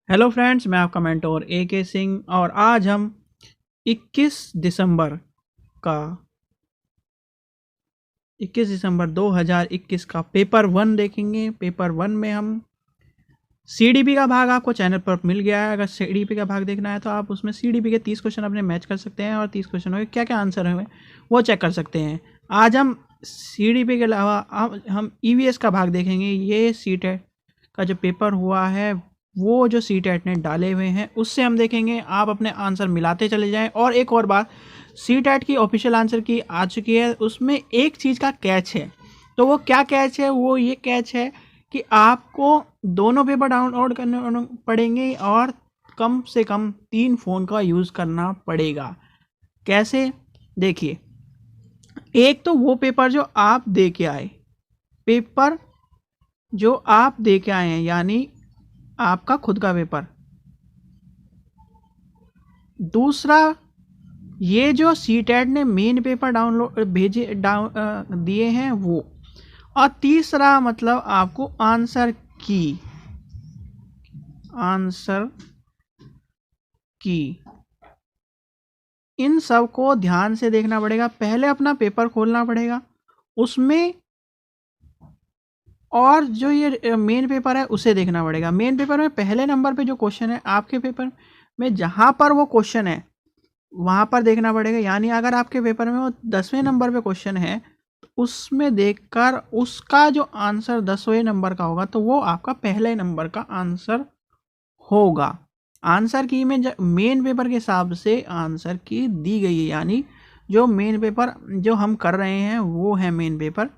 Hello friends, मैं आपका mentor AK Singh और आज हम 21 दिसंबर का 2021 का पेपर 1 देखेंगे। पेपर 1 में हम CDP का भाग आपको चैनल पर मिल गया है। अगर CDP का भाग देखना है तो आप उसमें CDP के 30 क्वेश्चन अपने मैच कर सकते हैं और 30 क्वेश्चनों के क्या क्या आंसर हुए वो चेक कर सकते हैं। आज हम CDP के अलावा हम EVS का भाग देखेंगे। ये CTET का जो पेपर हुआ है वो जो CTET ने डाले हुए हैं उससे हम देखेंगे। आप अपने आंसर मिलाते चले जाएं। और एक और बात, CTET की ऑफिशियल आंसर की आ चुकी है, उसमें एक चीज़ का कैच है। तो वो क्या कैच है? वो ये कैच है कि आपको दोनों पेपर डाउनलोड करने पड़ेंगे और कम से कम 3 फ़ोन का यूज़ करना पड़ेगा। कैसे? देखिए, एक तो वो पेपर जो आप दे के आए, पेपर जो आप दे के आए हैं यानी आपका खुद का पेपर। दूसरा, ये जो CTET ने मेन पेपर डाउनलोड दिए हैं वो। और तीसरा मतलब आपको आंसर की इन सब को ध्यान से देखना पड़ेगा। पहले अपना पेपर खोलना पड़ेगा उसमें, और जो ये मेन पेपर है उसे देखना पड़ेगा। मेन पेपर में पहले नंबर पे जो क्वेश्चन है आपके पेपर में, जहाँ पर वो क्वेश्चन है वहाँ पर देखना पड़ेगा। यानी अगर आपके पेपर में वो 10वें नंबर पे क्वेश्चन है तो उसमें देखकर उसका जो आंसर 10वें नंबर का होगा तो वो आपका पहले नंबर का आंसर होगा। आंसर की में मेन पेपर के हिसाब से आंसर की दी गई है। यानी जो मेन पेपर जो हम कर रहे हैं वो है मेन पेपर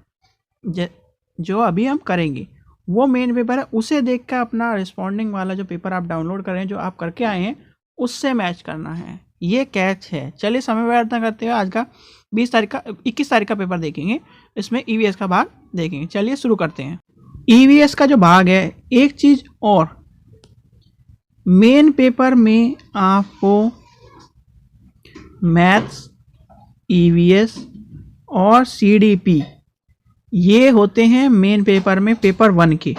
जो अभी हम करेंगे, वो मेन पेपर है। उसे देख कर अपना रिस्पॉन्डिंग वाला जो पेपर आप डाउनलोड कर रहे हैं, जो आप करके आए हैं, उससे मैच करना है। ये कैच है। चलिए समय व्यर्थ न करते हुए आज का 21 तारीख का पेपर देखेंगे। इसमें EVS का भाग देखेंगे। चलिए शुरू करते हैं। EVS का जो भाग है, एक चीज़ और, मेन पेपर में आपको मैथ्स, EVS और CDP ये होते हैं मेन पेपर में, पेपर 1 के।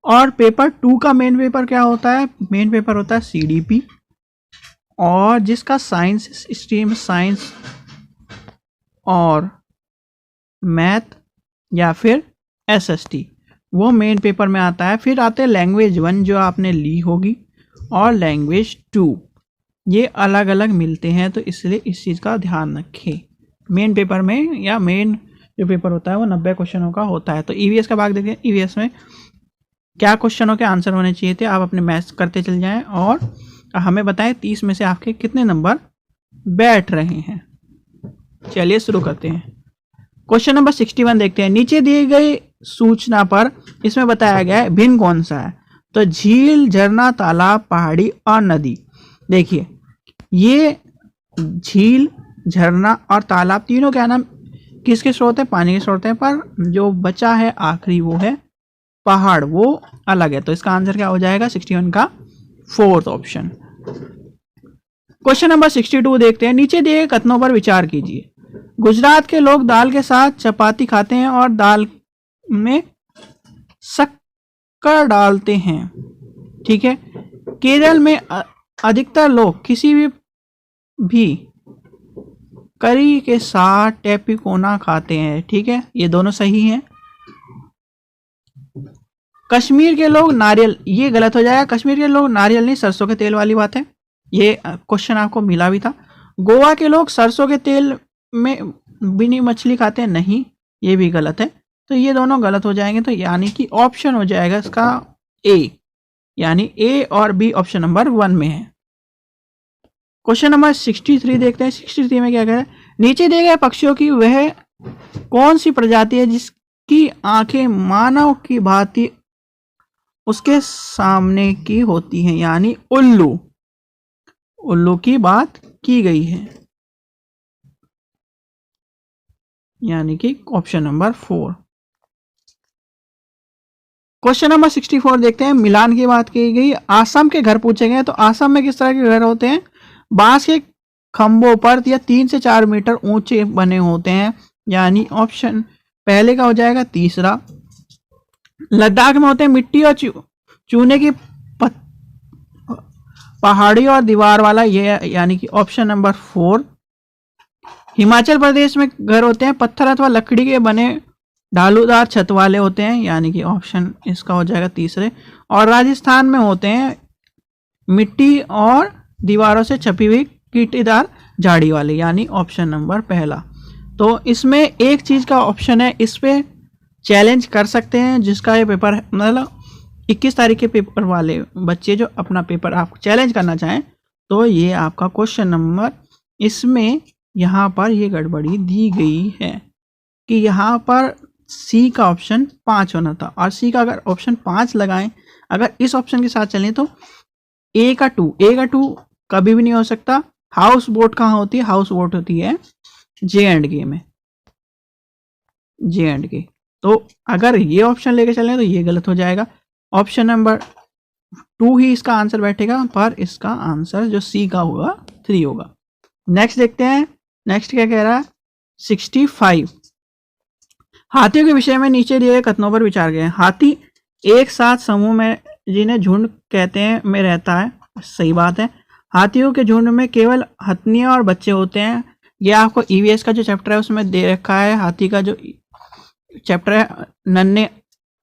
और पेपर 2 का मेन पेपर क्या होता है? मेन पेपर होता है CDP, और जिसका साइंस स्ट्रीम, साइंस और मैथ या फिर SST, वो मेन पेपर में आता है। फिर आते हैं लैंग्वेज 1 जो आपने ली होगी, और लैंग्वेज 2। ये अलग अलग मिलते हैं, तो इसलिए इस चीज़ का ध्यान रखें। मेन पेपर में या मेन जो पेपर होता है वो 90 क्वेश्चनों का होता है। तो EVS का भाग देखिए। EVS में क्या क्वेश्चनों के आंसर होने चाहिए थे, आप अपने मैथ्स करते चले जाएं और हमें बताएं 30 में से आपके कितने नंबर बैठ रहे हैं। चलिए शुरू करते हैं। क्वेश्चन नंबर 61 देखते हैं। नीचे दिए गए सूचना पर इसमें बताया गया है भिन्न कौन सा है? तो झील, झरना, तालाब, पहाड़ी और नदी। देखिए, ये झील, झरना और तालाब तीनों क्या नाम, किसके स्रोत है? पानी के स्रोत है। पर जो बचा है आखिरी वो है पहाड़, वो अलग है। तो इसका आंसर क्या हो जाएगा? 61 का 4th ऑप्शन। क्वेश्चन नंबर 62 देखते हैं। नीचे दिए गए कथनों पर विचार कीजिए। गुजरात के लोग दाल के साथ चपाती खाते हैं और दाल में शक्कर डालते हैं। ठीक है। केरल में अधिकतर लोग किसी भी करी के साथ टेपिकोना खाते हैं। ठीक है, ये दोनों सही हैं। कश्मीर के लोग नारियल, ये गलत हो जाएगा। कश्मीर के लोग नारियल नहीं, सरसों के तेल वाली बात है। ये क्वेश्चन आपको मिला भी था। गोवा के लोग सरसों के तेल में बिनी मछली खाते हैं, नहीं, ये भी गलत है। तो ये दोनों गलत हो जाएंगे। तो यानी कि ऑप्शन हो जाएगा इसका A, यानी A और B ऑप्शन नंबर 1 में है। क्वेश्चन नंबर 63 देखते हैं। 63 में क्या कह रहा है? नीचे दिए गए पक्षियों की वह कौन सी प्रजाति है जिसकी आंखें मानव की भांति उसके सामने की होती हैं? यानी उल्लू की बात की गई है, यानी कि ऑप्शन नंबर 4। क्वेश्चन नंबर 64 देखते हैं। मिलान की बात की गई। आसम के घर पूछे गए। तो आसम में किस तरह के घर होते हैं? बांस के खंभों पर या 3 से 4 मीटर ऊंचे बने होते हैं, यानी ऑप्शन पहले का हो जाएगा। तीसरा, लद्दाख में होते हैं मिट्टी और चूने की पहाड़ी और दीवार वाला, ये यानी कि ऑप्शन नंबर 4। हिमाचल प्रदेश में घर होते हैं पत्थर अथवा लकड़ी के बने ढालूदार छत वाले होते हैं, यानी कि ऑप्शन इसका हो जाएगा तीसरे। और राजस्थान में होते हैं मिट्टी और दीवारों से छपी हुई कीटेदार झाड़ी वाले, यानी ऑप्शन नंबर पहला। तो इसमें एक चीज का ऑप्शन है, इस पे चैलेंज कर सकते हैं, जिसका ये पेपर मतलब 21 तारीख के पेपर वाले बच्चे जो अपना पेपर आप चैलेंज करना चाहें, तो ये आपका क्वेश्चन नंबर, इसमें यहाँ पर ये गड़बड़ी दी गई है कि यहाँ पर सी का ऑप्शन 5 होना था, और सी का अगर ऑप्शन 5 लगाएं, अगर इस ऑप्शन के साथ चलें तो ए का 2 कभी भी नहीं हो सकता। हाउस बोट कहाँ होती है? हाउस बोट होती है J&K में, J&K। तो अगर ये ऑप्शन लेके चलें तो ये गलत हो जाएगा। ऑप्शन नंबर 2 ही इसका आंसर बैठेगा, पर इसका आंसर जो सी का होगा 3 होगा। नेक्स्ट देखते हैं, नेक्स्ट क्या कह रहा है? 65। हाथियों के विषय में नीचे दिए गए कथनों पर विचार करें। हाथी एक साथ समूह में, जिन्हें झुंड कहते हैं, में रहता है। सही बात है। हाथियों के झुंड में केवल हथनियां और बच्चे होते हैं। ये आपको ईवीएस का जो चैप्टर है उसमें दे रखा है, हाथी का जो चैप्टर है नन्हे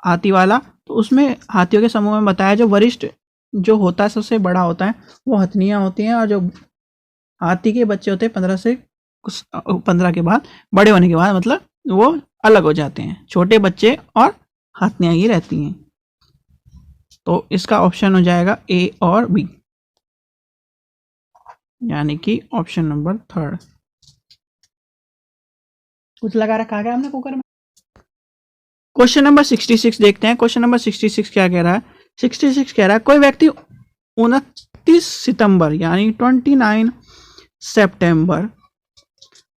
हाथी वाला, तो उसमें हाथियों के समूह में बताया जो वरिष्ठ जो होता है, सबसे बड़ा होता है, वो हथनियां होती हैं, और जो हाथी के बच्चे होते हैं 15 के बाद, बड़े होने के बाद मतलब वो अलग हो जाते हैं। छोटे बच्चे और हथनियां ही रहती हैं। तो इसका ऑप्शन हो जाएगा ए और बी, यानी कि ऑप्शन नंबर 3। कुछ लगा रखा है हमने कुकर में। क्वेश्चन नंबर 66 देखते हैं। क्वेश्चन नंबर 66 क्या कह रहा है? 66 कह रहा है कोई व्यक्ति 29 सितंबर यानी 29 सितंबर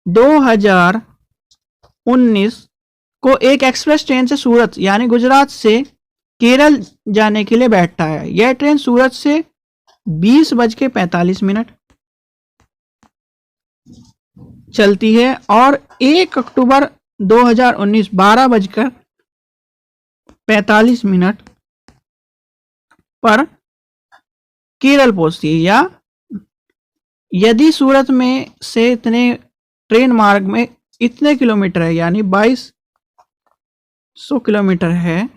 2019 को एक एक्सप्रेस ट्रेन से सूरत यानी गुजरात से केरल जाने के लिए बैठता है। यह ट्रेन सूरत से 20:45 चलती है और 1 अक्टूबर 2019 12:45 पर केरल पहुंचती है। या यदि सूरत में से इतने ट्रेन मार्ग में इतने किलोमीटर है यानी 2200 किलोमीटर है,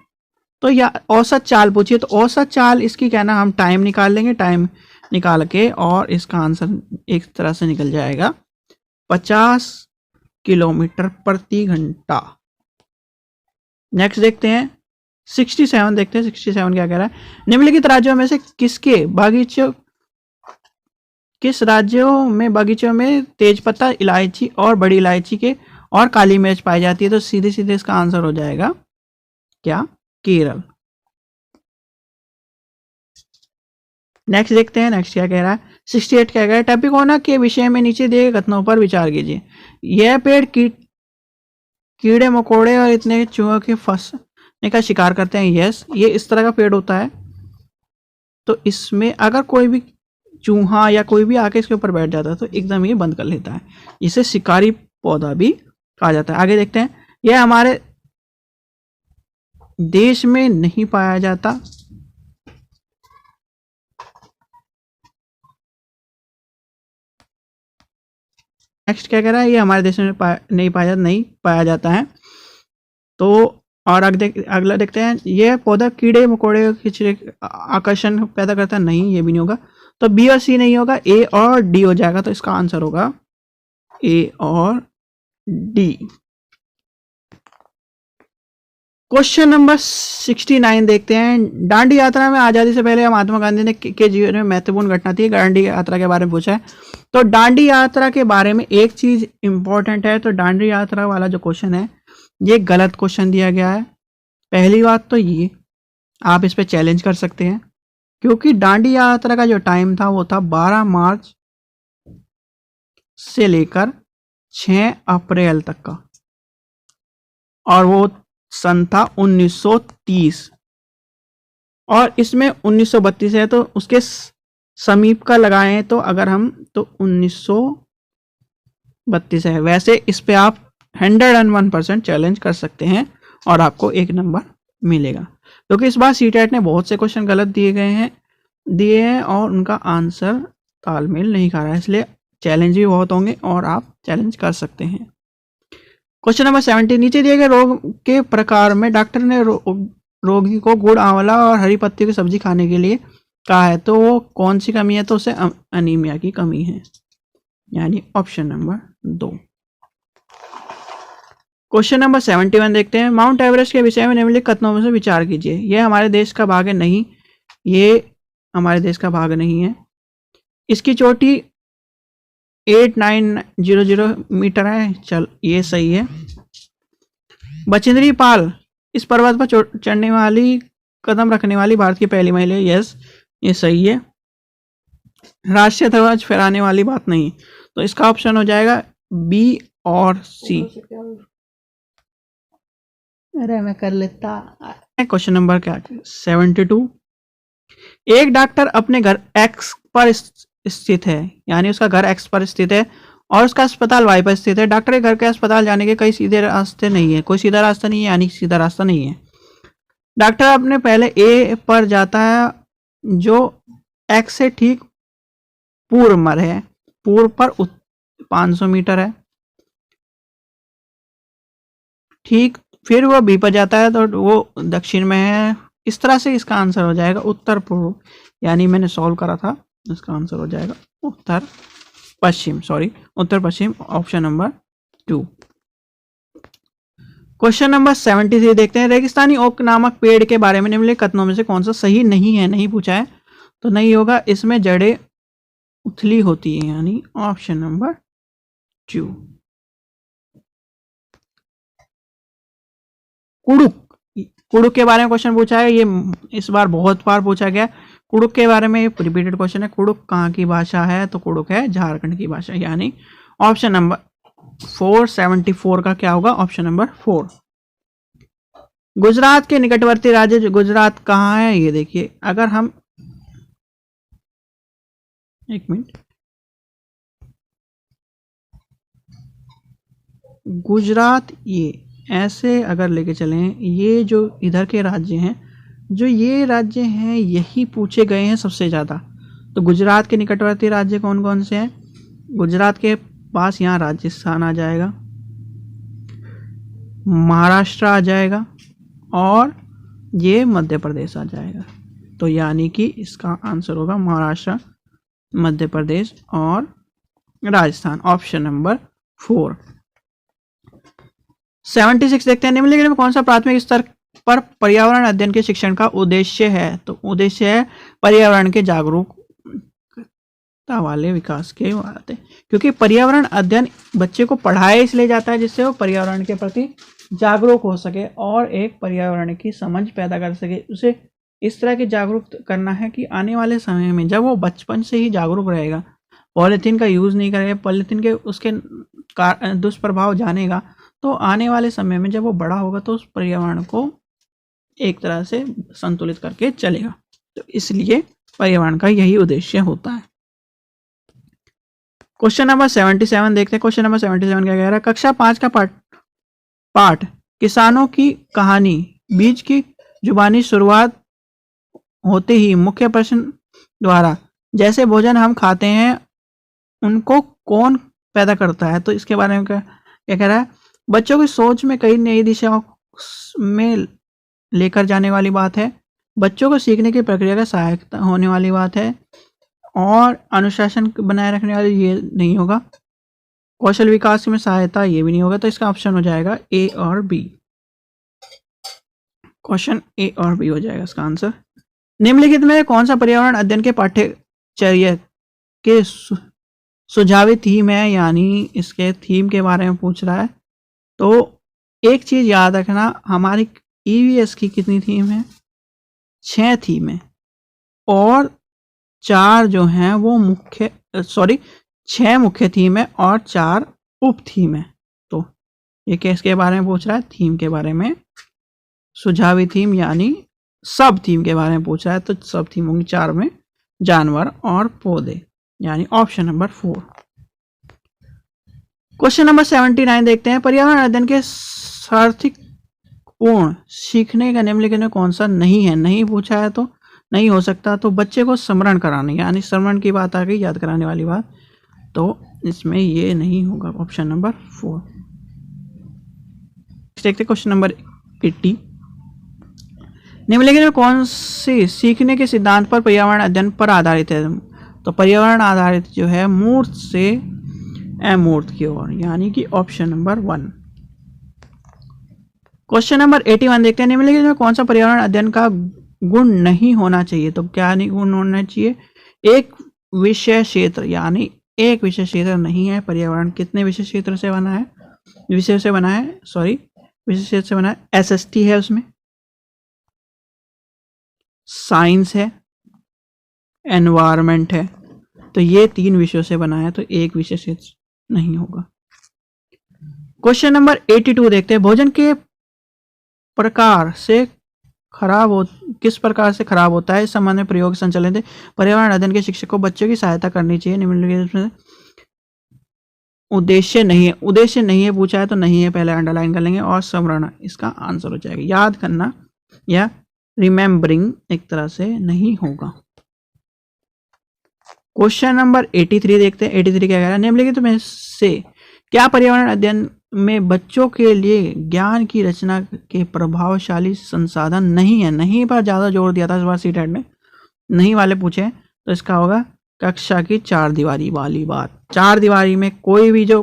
तो या औसत चाल पूछिए, तो औसत चाल इसकी कहना हम टाइम निकाल लेंगे, टाइम निकाल के, और इसका आंसर एक तरह से निकल जाएगा 50 किलोमीटर प्रति घंटा। नेक्स्ट देखते हैं 67 देखते हैं। 67 क्या कह रहा है? निम्नलिखित राज्यों में से किस राज्यों में बगीचों में तेजपत्ता, इलायची और बड़ी इलायची के और काली मिर्च पाई जाती है? तो सीधे सीधे इसका आंसर हो जाएगा क्या? केरल। नेक्स्ट देखते हैं, नेक्स्ट क्या कह रहा है? 68 क्या कह रहा है? टैपिकोना के विषय में नीचे दिए गए कथनों पर विचार कीजिए। यह पेड़ कीड़े मकोड़े और इतने चूहों के फंसने का शिकार करते हैं। यस, ये इस तरह का पेड़ होता है, तो इसमें अगर कोई भी चूहा या कोई भी आके इसके ऊपर बैठ जाता है तो एकदम ये बंद कर लेता है। इसे शिकारी पौधा भी कहा जाता है। आगे देखते हैं, यह हमारे देश में नहीं पाया जाता। नेक्स्ट क्या कह रहा है? ये हमारे देश में नहीं पाया जाता है। तो और अगला देखते हैं, यह पौधा कीड़े मकोड़े खिचड़े आकर्षण पैदा करता है। नहीं, ये भी नहीं होगा। तो बी और सी नहीं होगा, ए और डी हो जाएगा। तो इसका आंसर होगा ए और डी। क्वेश्चन नंबर 69 देखते हैं। दांडी यात्रा में आजादी से पहले महात्मा गांधी ने के जीवन में महत्वपूर्ण घटना थी। दांडी यात्रा के बारे में पूछा है, तो दांडी यात्रा के बारे में एक चीज इंपॉर्टेंट है। तो दांडी यात्रा वाला जो क्वेश्चन है ये गलत क्वेश्चन दिया गया है। पहली बात तो ये आप इस पे चैलेंज कर सकते हैं, क्योंकि दांडी यात्रा का जो टाइम था वो था 12 मार्च से लेकर 6 अप्रैल तक का, और वो सन था 1930, और इसमें 1932 है तो उसके समीप का लगाएं तो अगर हम तो 1932 है। वैसे इस पे आप 101% चैलेंज कर सकते हैं और आपको 1 नंबर मिलेगा, क्योंकि इस बार सीटेट ने बहुत से क्वेश्चन गलत दिए गए हैं। दिए हैं और उनका आंसर तालमेल नहीं खा रहा है, इसलिए चैलेंज भी बहुत होंगे और आप चैलेंज कर सकते हैं। क्वेश्चन नंबर 70, नीचे दिए गए रोग के प्रकार में डॉक्टर ने रोगी को गुड़, आंवला और हरी पत्ती की सब्जी खाने के लिए कहा है, तो वो कौन सी कमी है? तो उसे अनीमिया की कमी है, यानी ऑप्शन नंबर 2। क्वेश्चन नंबर 71 देखते हैं। माउंट एवरेस्ट के विषय में निम्नलिखित कथनों में से विचार कीजिए। यह हमारे देश का भाग है, नहीं, ये हमारे देश का भाग नहीं है। इसकी चोटी 8900 मीटर है, चल ये सही है। बचेंद्री पाल इस पर्वत पर चढ़ने वाली, कदम रखने वाली भारत की पहली महिला, यस ये सही है। राष्ट्रीय ध्वज फहराने वाली बात नहीं, तो इसका ऑप्शन हो जाएगा बी और सी। अरे मैं कर लेता। क्वेश्चन नंबर क्या 72, एक डॉक्टर अपने घर एक्स पर स्थित है, यानी उसका घर एक्स पर स्थित है और उसका अस्पताल वाई पर स्थित है। डॉक्टर के घर के अस्पताल जाने के कई सीधे रास्ते नहीं है, कोई सीधा रास्ता नहीं है, यानी सीधा रास्ता नहीं है। डॉक्टर अपने पहले ए पर जाता है जो एक्स से ठीक पूर्व में है, पूर्व पर 500 मीटर है, ठीक, फिर वो बी पर जाता है तो वो दक्षिण में है। इस तरह से इसका आंसर हो जाएगा उत्तर पूर्व, यानी मैंने सॉल्व करा था, इसका आंसर हो जाएगा उत्तर पश्चिम, उत्तर पश्चिम, ऑप्शन नंबर 2। क्वेश्चन नंबर 73 देखते हैं। रेगिस्तानी ओक नामक पेड़ के बारे में निम्नलिखित कथनों में से कौन सा सही नहीं है? नहीं पूछा है तो नहीं होगा। इसमें जड़ें उथली होती है, यानी ऑप्शन नंबर 2। कुड़ुक के बारे में क्वेश्चन पूछा है, ये इस बार बहुत बार पूछा गया। कुड़ुक के बारे में रिपीटेड क्वेश्चन है। कुड़ुक कहाँ की भाषा है? तो कुड़ुक है झारखंड की भाषा, यानी ऑप्शन नंबर 474 का क्या होगा? Option number 4। गुजरात के निकटवर्ती राज्य गुजरात कहाँ है? ये देखिए, अगर हम एक मिनट, गुजरात ये ऐसे अगर लेके चलें, ये जो इधर के राज्य हैं, जो ये राज्य हैं यही पूछे गए हैं सबसे ज़्यादा। तो गुजरात के निकटवर्ती राज्य कौन कौन से हैं? गुजरात के पास यहाँ राजस्थान आ जाएगा, महाराष्ट्र आ जाएगा और ये मध्य प्रदेश आ जाएगा। तो यानी कि इसका आंसर होगा महाराष्ट्र, मध्य प्रदेश और राजस्थान, ऑप्शन नंबर 4। 76 देखते हैं। निम्नलिखित में कौन सा प्राथमिक स्तर पर पर्यावरण अध्ययन के शिक्षण का उद्देश्य है? तो उद्देश्य है पर्यावरण के जागरूकता वाले विकास के बात है, क्योंकि पर्यावरण अध्ययन बच्चे को पढ़ाया इसलिए जाता है जिससे वो पर्यावरण के प्रति जागरूक हो सके और एक पर्यावरण की समझ पैदा कर सके। उसे इस तरह के जागरूक करना है कि आने वाले समय में जब वो बचपन से ही जागरूक रहेगा, पॉलीथीन का यूज़ नहीं करेगा, पॉलीथीन के उसके दुष्प्रभाव जानेगा, तो आने वाले समय में जब वो बड़ा होगा तो उस पर्यावरण को एक तरह से संतुलित करके चलेगा। तो इसलिए पर्यावरण का यही उद्देश्य होता है। क्वेश्चन नंबर 77 देखते हैं। क्वेश्चन नंबर 77 क्या कह रहा है? कक्षा 5 का पाठ किसानों की कहानी, बीज की जुबानी शुरुआत होते ही मुख्य प्रश्न द्वारा जैसे भोजन हम खाते हैं उनको कौन पैदा करता है? तो इसके बारे में क्या कह रहा है? बच्चों की सोच में कई नई दिशाओं में लेकर जाने वाली बात है, बच्चों को सीखने की प्रक्रिया का सहायक होने वाली बात है और अनुशासन बनाए रखने वाली ये नहीं होगा, कौशल विकास में सहायता ये भी नहीं होगा। तो इसका ऑप्शन हो जाएगा ए और बी, क्वेश्चन ए और बी हो जाएगा इसका आंसर। निम्नलिखित में कौन सा पर्यावरण अध्ययन के पाठ्यचर्या के सुझावी थीम है? यानी इसके थीम के बारे में पूछ रहा है। तो एक चीज याद रखना, हमारी ईवीएस की कितनी थीम है? 6 थीम है और 4 जो हैं वो 6 मुख्य थीम है और 4 उप थीम है। तो ये किसके बारे में पूछ रहा है? थीम के बारे में, सुझावी थीम यानी सब थीम के बारे में पूछ रहा है। तो सब थीम होंगी 4 में जानवर और पौधे, यानी ऑप्शन नंबर 4। क्वेश्चन नंबर 79 देखते हैं। पर्यावरण अध्ययन के सार्थक पूर्ण सीखने का निम्नलिखित में कौन सा नहीं है? नहीं पूछा है तो नहीं हो सकता तो बच्चे को स्मरण कराने, यानी स्मरण की बात आ गई, याद कराने वाली बात, तो इसमें ये नहीं होगा ऑप्शन नंबर 4। देखते क्वेश्चन नंबर 80। निम्नलिखित में कौन सी सीखने के सिद्धांत पर पर्यावरण अध्ययन पर आधारित है? तो पर्यावरण आधारित जो है मूर्त से अमूर्त की ओर, यानी कि ऑप्शन नंबर 1। क्वेश्चन नंबर 81 देखते हैं। निम्नलिखित में कौन सा पर्यावरण अध्ययन का गुण नहीं होना चाहिए? तो क्या नहीं गुण होना चाहिए? एक विषय क्षेत्र, यानी एक विषय क्षेत्र नहीं है। पर्यावरण कितने विषय क्षेत्र से बना है? विषय से बना है, सॉरी विषय क्षेत्र से बना है। एसएसटी है, उसमें साइंस है, एनवायरमेंट है, तो ये 3 विषयों से बना है, तो एक विषय क्षेत्र नहीं होगा। क्वेश्चन नंबर 82 देखते हैं। भोजन के प्रकार से खराब हो किस प्रकार से खराब होता है, इस संबंध में प्रयोग संचालित है। पर्यावरण अध्ययन के शिक्षक को बच्चों की सहायता करनी चाहिए। निम्नलिखित में उद्देश्य नहीं है, उद्देश्य नहीं है पूछा है तो नहीं है पहले अंडरलाइन कर लेंगे, और स्मरण इसका आंसर हो जाएगा। याद करना या रिमेम्बरिंग एक तरह से नहीं होगा। क्वेश्चन नंबर 83 देखते हैं। 83 क्या कह रहा है? निम्नलिखित में से क्या पर्यावरण अध्ययन में बच्चों के लिए ज्ञान की रचना के प्रभावशाली संसाधन नहीं है? नहीं पर ज्यादा जोर दिया था इस बार सीटेट ने, नहीं वाले पूछे, तो इसका होगा कक्षा की 4 दीवारी वाली बात। 4 दीवारी में कोई भी जो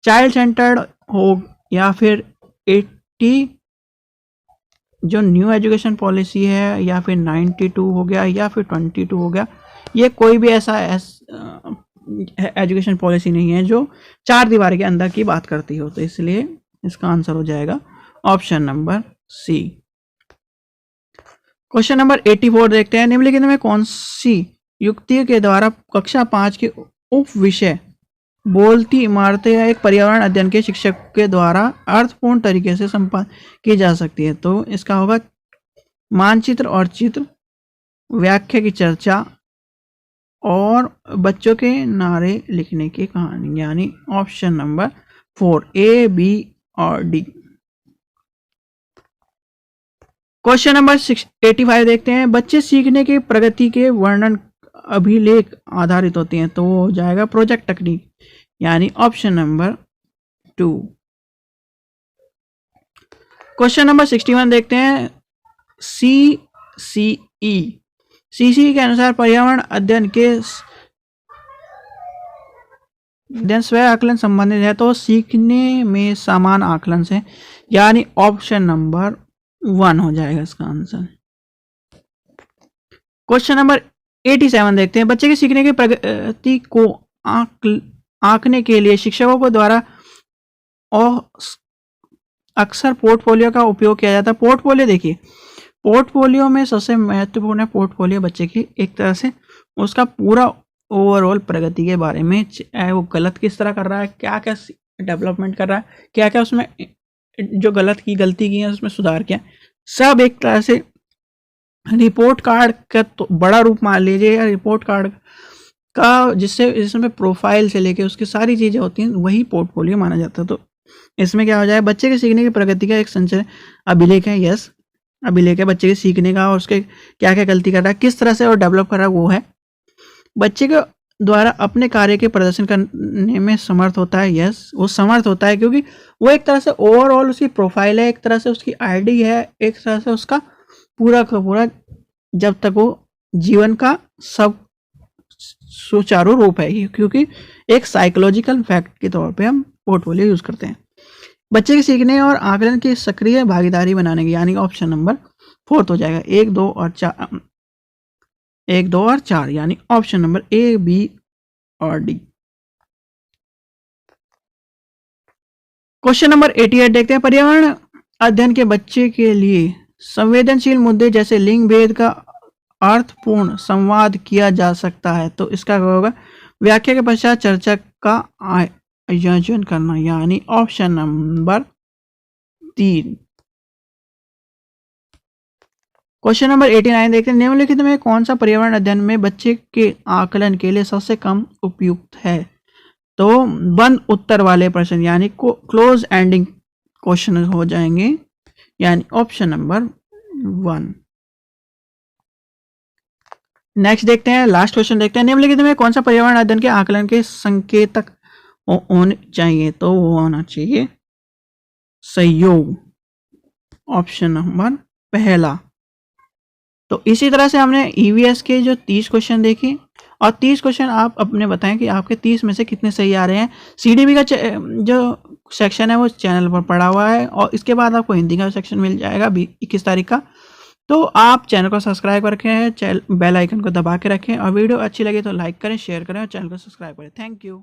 चाइल्ड सेंटर्ड हो, या फिर 80 जो न्यू एजुकेशन पॉलिसी है, या फिर 92 हो गया, या फिर 22 हो गया, ये कोई भी ऐसा एजुकेशन पॉलिसी नहीं है जो 4 दीवार के अंदर की बात करती हो, तो इसलिए इसका आंसर हो जाएगा option number C. Question number 84 देखते हैं। निम्नलिखित में कौन सी युक्ति के द्वारा कक्षा 5 के उप विषय बोलती इमारतें या एक पर्यावरण अध्ययन के शिक्षक के द्वारा अर्थपूर्ण तरीके से संपादित की जा सकती है? तो इसका होगा मानचित्र और चित्र, व्याख्या की चर्चा, और बच्चों के नारे लिखने की कहानी, यानी ऑप्शन नंबर 4 ए, बी और डी। क्वेश्चन नंबर 85 देखते हैं। बच्चे सीखने की प्रगति के वर्णन अभिलेख आधारित होते हैं, तो वो हो जाएगा प्रोजेक्ट टेक्निक, यानी ऑप्शन नंबर 2। क्वेश्चन नंबर 61 देखते हैं। सीसीई के अनुसार पर्यावरण अध्ययन के स्वयं आकलन संबंधित है, तो सीखने में समान आकलन से, यानी ऑप्शन नंबर 1 हो जाएगा इसका आंसर। क्वेश्चन नंबर 87 देखते हैं। बच्चे के सीखने की प्रगति को आंकने के लिए शिक्षकों के द्वारा अक्सर पोर्टफोलियो का उपयोग किया जाता है। पोर्टफोलियो देखिए, पोर्टफोलियो में सबसे महत्वपूर्ण है पोर्टफोलियो बच्चे की एक तरह से उसका पूरा ओवरऑल प्रगति के बारे में, वो गलत किस तरह कर रहा है, क्या क्या डेवलपमेंट कर रहा है, क्या क्या उसमें जो गलती की है उसमें सुधार किया, सब एक तरह से रिपोर्ट कार्ड का तो बड़ा रूप मान लीजिए, या रिपोर्ट कार्ड का जिसमें प्रोफाइल से लेके उसकी सारी चीज़ें होती हैं, वही पोर्टफोलियो माना जाता है। तो इसमें क्या हो जाए, बच्चे के सीखने की प्रगति का एक संचय अभिलेख है। यस, अभिलेख है बच्चे के सीखने का, और उसके क्या क्या गलती कर रहा है, किस तरह से और डेवलप कर रहा है, वो है। बच्चे के द्वारा अपने कार्य के प्रदर्शन करने में समर्थ होता है। यस, वो समर्थ होता है क्योंकि वो एक तरह से ओवरऑल उसकी प्रोफाइल है, एक तरह से उसकी आईडी है, एक तरह से उसका पूरा का पूरा जब तक वो जीवन का सब सुचारू रूप है, क्योंकि एक साइकोलॉजिकल फैक्ट के तौर पे हम पोर्टफोलियो यूज करते हैं। बच्चे के सीखने और आकलन की सक्रिय भागीदारी बनाने की, यानी ऑप्शन नंबर 4 हो जाएगा। 1, 2 और 4, यानी ऑप्शन नंबर ए, बी और डी। क्वेश्चन नंबर 88 देखते हैं। पर्यावरण अध्ययन के बच्चे के लिए संवेदनशील मुद्दे जैसे लिंग भेद का अर्थपूर्ण संवाद किया जा सकता है, तो इसका क्या होगा, व्याख्या के पश्चात चर्चा का आयोजन करना, यानी ऑप्शन नंबर 3। क्वेश्चन नंबर 89 देखते हैं। निम्नलिखित में कौन सा पर्यावरण अध्ययन में बच्चे के आकलन के लिए सबसे कम उपयुक्त है? तो बंद उत्तर वाले प्रश्न, यानी क्लोज एंडिंग क्वेश्चन हो जाएंगे, यानी ऑप्शन नंबर 1। नेक्स्ट देखते हैं, लास्ट क्वेश्चन देखते हैं। निम्नलिखित में कौन सा पर्यावरण अध्ययन के आकलन के संकेतक होने चाहिए? तो वो होना चाहिए सहयोग, ऑप्शन नंबर पहला। तो इसी तरह से हमने ईवीएस के जो 30 क्वेश्चन देखे और 30 क्वेश्चन आप अपने बताएं कि आपके 30 में से कितने सही आ रहे हैं। सीडीबी का जो सेक्शन है वो चैनल पर पड़ा हुआ है और इसके बाद आपको हिंदी का सेक्शन मिल जाएगा 21 तारीख का। तो आप चैनल को सब्सक्राइब कर रखें, बेल आइकन को दबा के रखें और वीडियो अच्छी लगे तो लाइक करें, शेयर करें और चैनल को सब्सक्राइब करें। Thank you.